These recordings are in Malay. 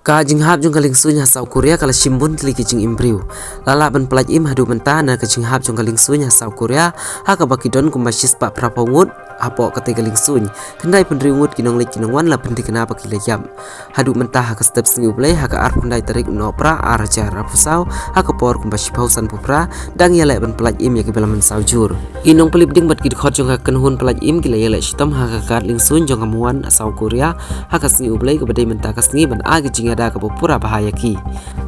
Ka jinghap jong kaling sunya sau Korea kala shimbun tili kijing imbriu. Lala ban pelaj im hadu mentana ka jinghap jong kaling sunya sau Korea haka bakidon kumbashis pak prapongut apo kate kaling suny. Kendai pendriungut kinong lek kinong wan la pendi kenapa kila jam. Hadu mentah haka step singu play haka ar pendai tarik nopra ar cara pusau haka por kumbashi pausan pupra dang yalek ban pelaj im ya kibela mensau jur. Inong pelip ding bat kidkhot jong haka kenhun pelaj im kila yalek shitam haka kat ling suny jong amuan sau Korea haka singu play ke badai mentah kasngi ban agi jing ada ke pura bahaya ki.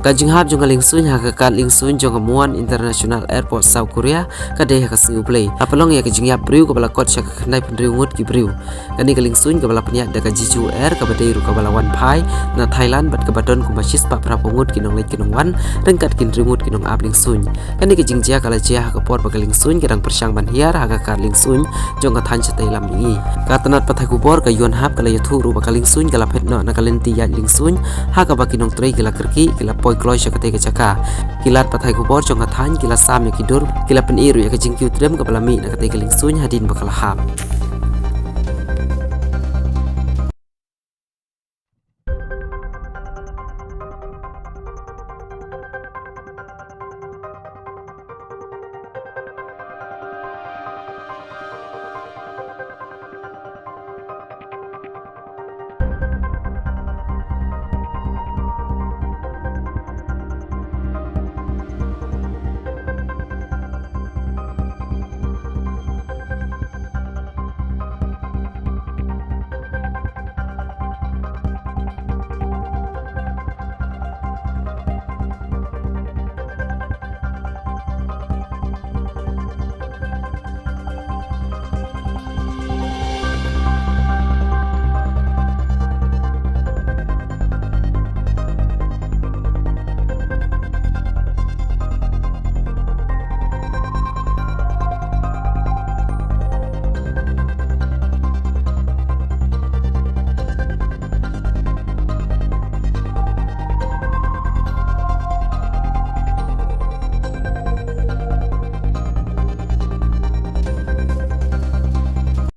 Kajing hab jong ling suny haka kat ling suny jong amuan international airport South Korea kadai haka singu play. Apalong ya kajing yap briu kepala kot syaka kendai pendriungut ki briu. Kani kaling suny kepala penyak daga jiju air kabadai ru kepala wan pai na Thailand bat kabadon kumbashis pak prapongut kinong lek kinong wan rengkat kin driungut kinong ab ling suny. Kani kajing jia kala jia haka por bakaling suny kadang persyang ban hiar haka kat ling suny jong ka than chatai lam ingi. Katanat pathai kubor ka yuan hab kala yathu ru bakaling suny kala phetno na kalenti ya ling suny haka bakinong tray kila kerki kila poi kloy syaka tega caka kilat pathai kubor jong ka than kila sam ya kidur kila peniru ya kajing kiu trem ka balami na katega ling suny hadin bakal hab.